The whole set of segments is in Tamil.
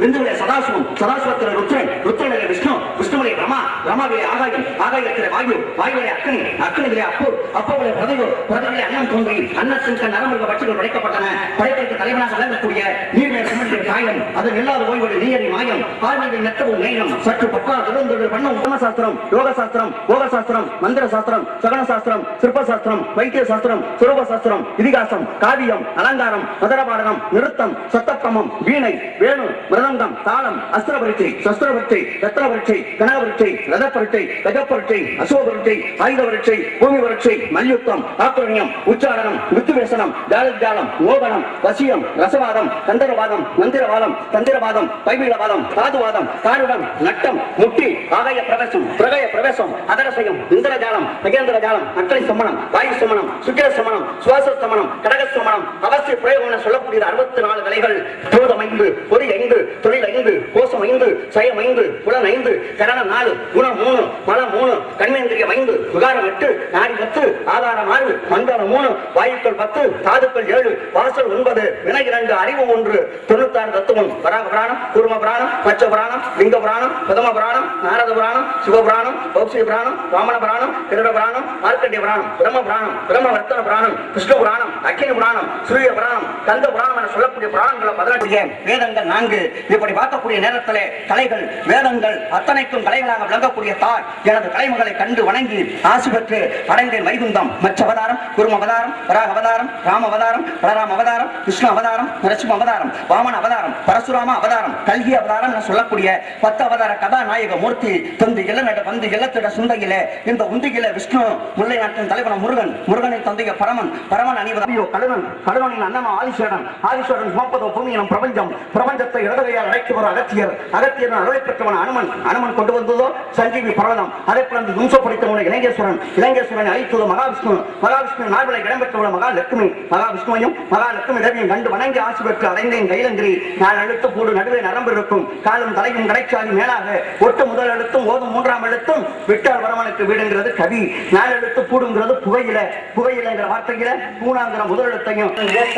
விந்துவிலே சதாசிவம், சதாசிவத்திலே ருத்ரன், ருத்ரனிலே விஷ்ணு, விஷ்ணுவிலே பிரமா, ஆமாவே ஆகாயம், ஆகாயத்திலே வாயு, வாயுவிலே அக்னி, அக்னியிலே அப்பு, அப்போவிலே பிரதிவு, பிரதிவிலே அன்னம் தோன்றி அன்னத்தின் கண் நரம்புக பட்சிகள் படைக்கப்பட்டன. படைப்பிற்கு தலைவனாக விளங்கக்கூடிய நீர்மேல் சுமந்திய காயம், அதன் எல்லாத ஓய்வொழி நீயறி மாயம், ஆழ்மீது நெட்டவும் நேயம், சற்று பக்கா திருந்தொழில் பண்ணம் தர்மசாஸ்திரம், யோக சாஸ்திரம், போக சாஸ்திரம், மந்திர சாஸ்திரம், சகன சாஸ்திரம், சிற்ப சாஸ்திரம், வைத்திய சாஸ்திரம், சுரூப சாஸ்திரம், இதிகாசம், காவியம், அலங்காரம், மதரபாடகம், நிறுத்தம், சத்தப்பிரமம், வீணை, வேணு, மிருதங்கம், தாளம், அஸ்திர பரீட்சை, சஸ்திர பரீட்சை, ரத்ன பரீட்சை, கனக பரீட்சை, ரத பரீட்சை, கஜ பரீட்சை, அசோக பரீட்சை, ஆயுத பரீட்சை, பூமி பரீட்சை, மல்யுத்தம், ஆக்ரண்யம், உச்சாரணம், வித்துவேசனம், ஜாலம், மோகனம், வசியம், ரசவாதம், கந்தரவாதம், மந்திரவாதம், தந்திரவாதம், பைபீளவாதம், தாதுவாதம், காருடம், நட்டம், முட்டி, ஆகாய பிரவேசம், பிரகய பிரவேசம், அதரசயம், இந்திரஜாலம், மகேந்திர ஜாலம், அக்னி சமணம், வாயு சமணம், சுக்கிர சமணம், சுவாச சமணம், கடக சமணம், அவசிய பிரயோகம் என சொல்லக்கூடிய 64 கலைகள். தோதம் 5, பொறி 5, தொழில் 5, கோஷம் 5, சயம் 5, புலன் 5, கரணம் 4, குணம் 3, மலம் 3, கண்மேந்திரியம் 5, விகாரம் 8, நாடி 10, ஆதாரம் 6, மண்டலம் 3, வாயுக்கள் 10, தாதுக்கள் 7, வாசல் 9, வினை 2, அறிவு 1, 96 தத்துவம். வராக புராணம், கூர்ம புராணம், பச்ச புராணம், லிங்க புராணம், பதம புராணம், நாரத புராணம், சிவபுராணம், பௌக்ஷி புராணம், வாமன புராணம், கிருட புராணம், மார்க்கண்டிய புராணம், பிரம்ம புராணம், பிரம்மவர்த்தன புராணம், விஷ்ணு புராணம், அக்கினி புராணம், சூரிய புராணம், கந்த புராணம் என சொல்லக்கூடிய புராணங்களை 18, வேதங்கள் 4. இப்படி பார்க்கக்கூடிய நேரத்திலே கலைகள், வேதங்கள் அத்தனைக்கும் கலைகளாக விளங்கக்கூடிய தாய் எனது கலைமகளை கண்டு வணங்கி ஆசி பெற்று அடைந்தேன் வைகுந்தம். மற்ற அவதாரம், குரும அவதாரம், வராக அவதாரம், ராம அவதாரம், பலராம அவதாரம், விஷ்ணு அவதாரம், நரசிம்ம அவதாரம், வாமன அவதாரம், பரசுராம அவதாரம், கல்கி அவதாரம் என சொல்லக்கூடிய 10 அவதார கதாநாயக மூர்த்தி தொந்து இளநட வந்து இல்லத்திட சுந்தையிலே இந்த உந்தியில விஷ்ணு, முல்லை நாட்டின் தலைவன முருகன், முருகனின் தந்தைய பரமன், பரமன் அணிவதோ கழுவன், கழுவனின் அண்ணமா ஆதிசேடன், ஆதிசேடன் சுமப்பதோ பூமியினம் பிரபஞ்சம், பிரபஞ்சத்தை இடதுகையால் அழைக்குவர் அகத்தியர், அகத்தியர் அருளை பெற்றவன் அனுமன், அனுமன் கொண்டு வந்ததோ சஞ்சீவி பர்வதம், அதை பிறந்து தும்சப்படுத்தவன இலங்கேஸ்வரன், இலங்கேஸ்வரன் அழைத்தது மகாவிஷ்ணு, மகாவிஷ்ணு நார்வலை இடம்பெற்றவன மகாலட்சுமி, மகாவிஷ்ணுவையும் மகாலட்சுமி தேவியும் கண்டு வணங்கி ஆசி பெற்று அடைந்தேன் கைலங்கிரி. நான் எழுத்து கூடு நடுவே நரம்பு இருக்கும், காலும் தலையும் கடைச்சாலி மேலாக, ஒட்டு முதல் எழுத்தும் ஓதும் 3ஆம் எழுத்தும் விட்டால் வரவனுக்கு வீடுங்கிறது கவி. 4 எழுத்து பூடுங்கிறது புகையில, புகையிலங்கிற வார்த்தையில பூனாங்கிற முதல் எழுத்தையும்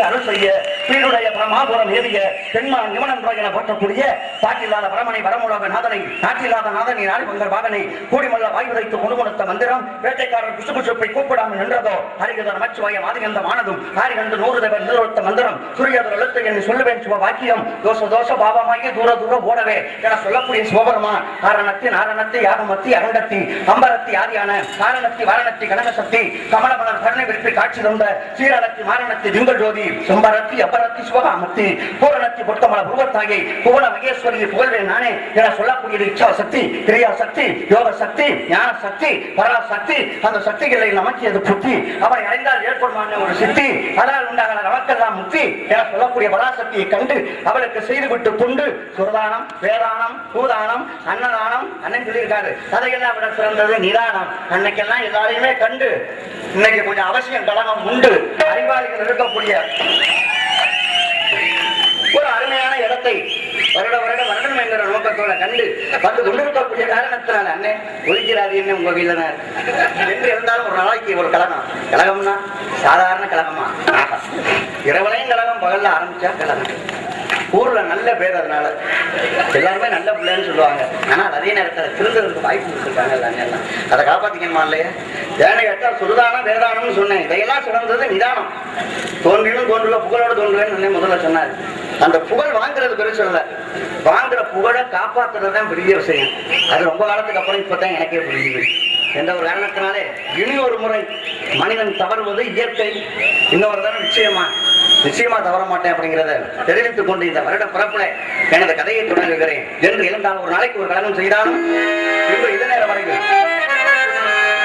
அருள் செய்ய பீடுடைய பிரமாபுரம் ஏறிய பெண்மான் நிமனன் என போற்றக்கூடிய பாட்டில்லாத பரமனை வரமுலக நாதனை, நாட்டில்லாத நாதனை நாடுபங்கர் பாகனை, கூடிமல்ல வாயு வைத்து முழுமுடுத்த மந்திரம், வேட்டைக்காரர் குசுகுசுப்பை கூப்பிடாமல் நின்றதோ ஹரிகத நமச்சிவாயம் ஆதிகந்த மானதும் ஹரிகண்டு 100 தேவர் நிறுவத்த மந்திரம், துரியதர் எழுத்து என்று சொல்லுவேன் சுப வாக்கியம், தோஷ தோஷ பாவமாகி தூர தூர ஓடவே என சொல்லக்கூடிய சிவபெருமா காரணத்தி நாரணத்தி யாகமத்தி அகண்டத்தி அம்பரத்தி ஆதியான காரணத்தி வாரணத்தி கனகசக்தி கமலமலர் கருணை விருப்பி காட்சி தந்த சீரணத்தி மாரணத்தி திங்கள் ஜோதி செம்பரத்தி அப்பரத்தி சிவகாமத்தி பூரணத்தி பொட்டமல புருவத்தாகி புவன மகேஸ்வரி புகழ்வேன் நானே என சொல்லக்கூடிய இச்சா சக்தி, கிரியா சக்தி, யோக சக்தி, ஞான சக்தி, பராசக்தி, அந்த சக்திகளை நமக்கு அது புத்தி, அவரை அடைந்தால் ஏற்படுமான ஒரு சித்தி, அதனால் உண்டாக நமக்கெல்லாம் முக்தி என சொல்லக்கூடிய பராசக்தியை கண்டு அவளுக்கு செய்துவிட்டு கொண்டு சுரதானம், வேதானம், பூதானம், அன்னதானம் அண்ணன் சொல்லியிருக்காரு. அதையெல்லாம் விட சிறந்தது நிதானம். அன்னைக்கெல்லாம் எல்லாரையுமே கண்டு இன்னைக்கு கொஞ்சம் அவசியம் கலகம் உண்டு. அறிவாளிகள் இருக்கக்கூடிய ஒரு அருமையான இடத்தை வருட வரணும் என்கிற நோக்கத்தோட கண்டு வந்து கொண்டிருக்கக்கூடிய காரணத்தினால அண்ணே ஒதுக்கிறாது என்ன உங்க வீட்டுல என்று இருந்தாலும் ஒரு நாளைக்கு ஒரு கலகம். கலகம்னா சாதாரண கலகமா? இரவலையும் கலகம், பகல்ல ஆரம்பிச்சா கலகம். ஊர்ல நல்ல பேர், அதனால எல்லாருமே நல்ல பிள்ளைன்னு சொல்லுவாங்க. ஆனால் அதே நேரத்தில் திருந்ததுக்கு வாய்ப்பு கொடுத்துருக்காங்க எல்லாம். அதை காப்பாத்திக்கணுமா இல்லையா? ஏன்னு கேட்டால் சுருதானம் வேதானம்னு சொன்னேன். இதையெல்லாம் சிறந்தது நிதானம். தோன்றிலும் தோன்றுல புகழோடு தோன்றுவேன்னு முதல்ல சொன்னாரு. அந்த புகழ் வாங்குறது பெருசு இல்லை, வாங்குற புகழை காப்பாத்துறதுதான் பெரிய விஷயம். அது ரொம்ப காலத்துக்கு அப்புறம் இப்பதான் எனக்கே புரியுது. என்ற ஒரு காரணத்தினாலே இனி ஒரு முறை மனிதன் தவறுவது இயற்கை. இன்னொரு தரம் நிச்சயமா தவற மாட்டேன் அப்படிங்கிறத தெரிவித்துக் கொண்டு இந்த வருட பிறப்புல எனது கதையை தொடங்குகிறேன் என்று இருந்தால் ஒரு நாளைக்கு ஒரு கலகம் செய்தாலும் இன்று இது நேரம் வரைக்கும்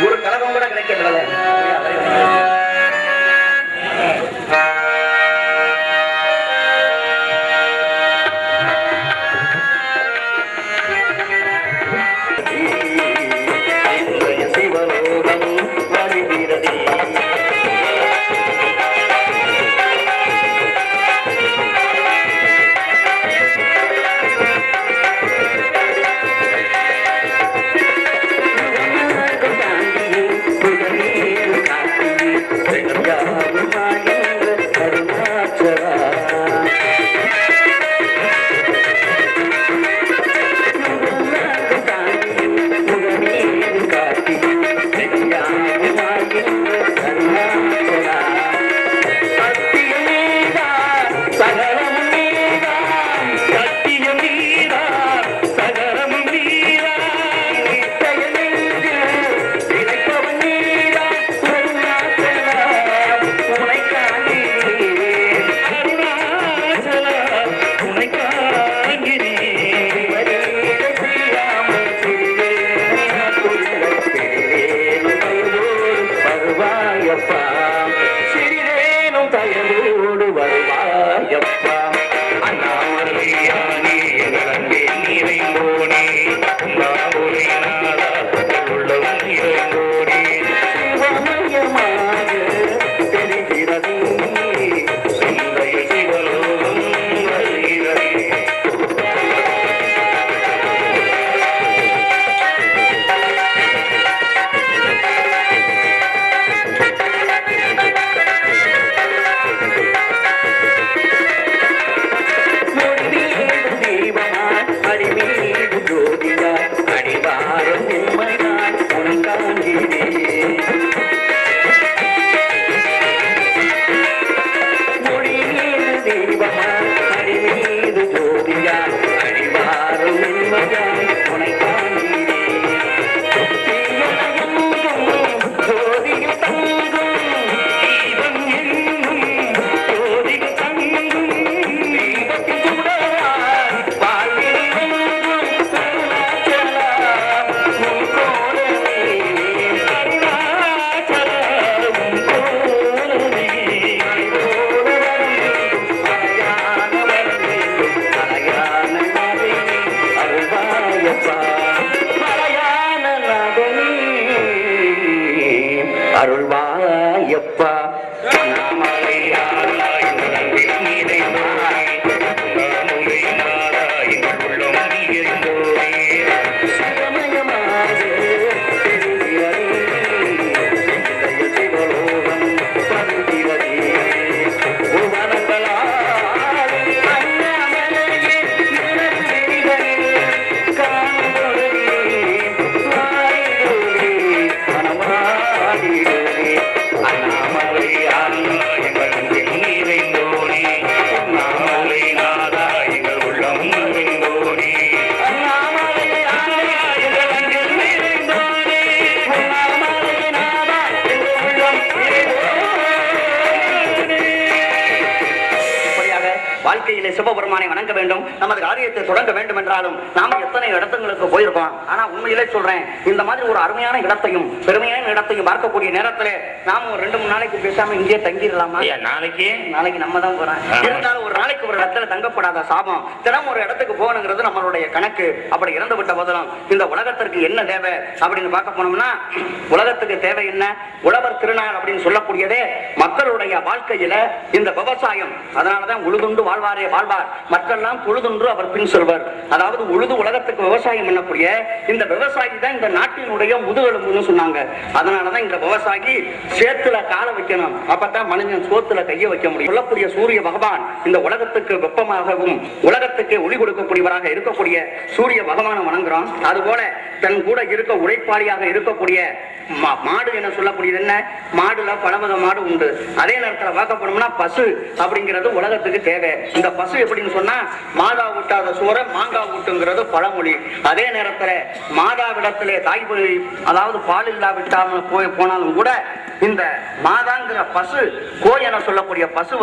ஒரு கலகம் கூட கிடைக்கவில்லை. அருள்வாயப்பா நாமலை ஆளாய் நம்பில் நிறைந்தாய் நாமுலை நாளாய் உள்ளம் இருந்தோரே சுகமயமாக சிவலோகம் பந்திவதே உவனங்களால் அண்ணாமலையே நிலவிரிகளில் காண்பொழுதே வாயிலோரே மனமாடிடோரே அண்ணாமலை ஆளாய் எங்கள் நிறைந்தோரே அண்ணாமலை நாதா எங்கள் உள்ளம் நிறைந்தோரே அண்ணாமலை ஆளாய் எங்கள் அன்பில் நிறைந்தோரே அண்ணாமலை நாதா எங்கள் உள்ளம் நிறைந்தோரே. இப்படியாக வாழ்க்கையிலே சிவபெருமானை வணங்க வேண்டும், நமது காரியத்தை தொடங்க வேண்டும் என்றாலும் நாம எத்தனை இடத்துங்களுக்கு போயிருக்கோம். ஆனா உண்மையிலே சொல்றேன், இந்த மாதிரி ஒரு அருமையான இடத்தையும் பெருமையான இடத்தையும் பார்க்கக்கூடிய நேரத்துல நாம ஒரு 2-3 நாளைக்கு பேசாம இங்கே தங்கிடலாமா? நாளைக்கு நம்ம தான் போறோம். இருந்தாலும் ஒரு நாளைக்கு ஒரு இடத்துல தங்கப்படாத சாபம். தினம் ஒரு இடத்துக்கு போகணுங்கிறது நம்மளுடைய கணக்கு. அப்படி இறந்து விட்ட போதிலும் இந்த உலகத்திற்கு என்ன தேவை அப்படின்னு பார்க்க போனோம்னா, உலகத்துக்கு தேவை என்ன? உழவர் திருநாள் அப்படின்னு சொல்லக்கூடியதே மக்களுடைய வாழ்க்கையில இந்த விவசாயம். அதனாலதான் உழுதுண்டு வாழ்வாரே வாழ்வார், மற்றெல்லாம் தொழுதுன்று அவர் பின் செல்வர். அதாவது உழுது உலகத்துக்கு விவசாயம் பண்ணக்கூடிய இந்த விவசாயி தான் இந்த நாட்டினுடைய முதுகெலும்புன்னு சொன்னாங்க. அதனாலதான் இந்த விவசாயி சேத்துல கால வைக்கணும், அப்பதான் மனிதன் சோத்துல கைய வைக்க முடியும். சொல்லக்கூடிய சூரிய பகவான் இந்த உலகத்துக்கு வெப்பமாகவும் உலகத்துக்கு ஒளி கொடுக்கக்கூடியவராக இருக்கக்கூடிய சூரிய பகவானை வணங்குறோம். அதுபோல தன் கூட இருக்க உழைப்பாளியாக இருக்கக்கூடிய மாடு என சொல்லக்கூடியது என்ன? மாடுல பலவித மாடு உண்டு. அதே நேரத்தில் பார்க்க போனோம்னா பசு அப்படிங்கிறது உலகத்துக்கு தேவை. இந்த பசு எப்படின்னு சொன்னா, மாதா ஊட்டாத சோற மாங்காய் ஊட்டுங்கிறது பழமொழி. அதே நேரத்துல மாதாவிடத்திலே தாய்மொழி, அதாவது பால் இல்லாவிட்டாம போனாலும் கூட இந்த மாதாங்கிற பசு, கோ என சொல்லக்கூடிய பசு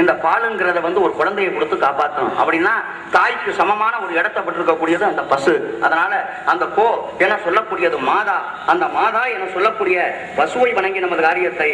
இந்த பாலுங்கிறத ஒரு குழந்தையை கொடுத்து காப்பாற்றும். அப்படின்னா தாய்க்கு சமமான ஒரு இடத்தை பெற்றிருக்கக்கூடியது அந்த பசு. அதனால அந்த கோ என சொல்லக்கூடியது மாதா. அந்த மாதா என சொல்லக்கூடிய பசுவை வணங்கி நமது காரியத்தை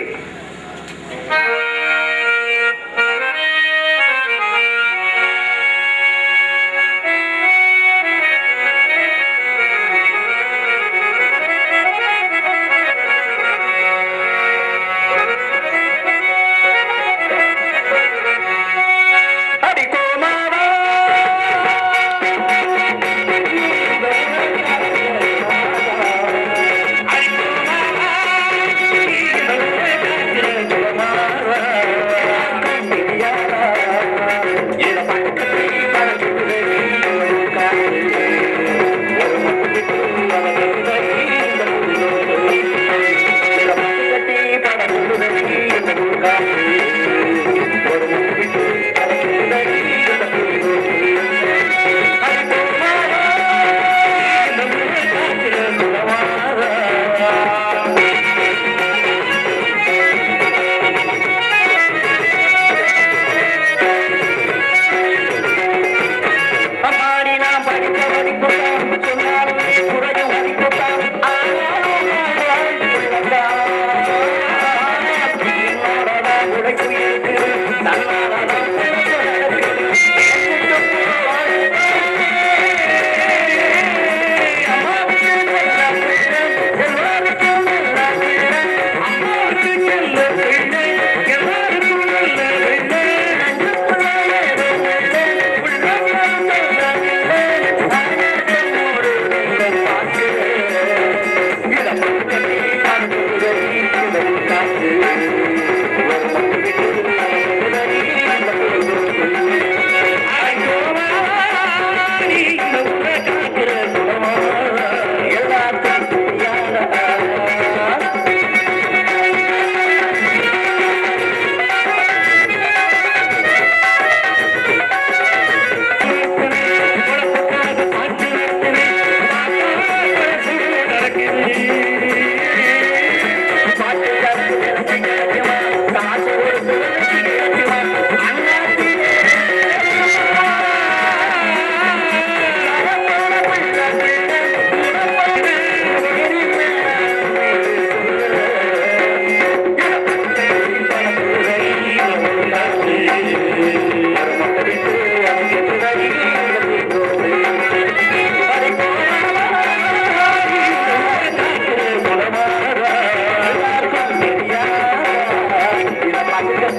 Thank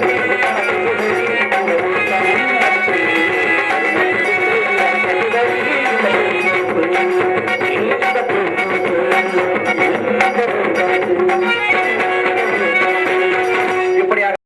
you.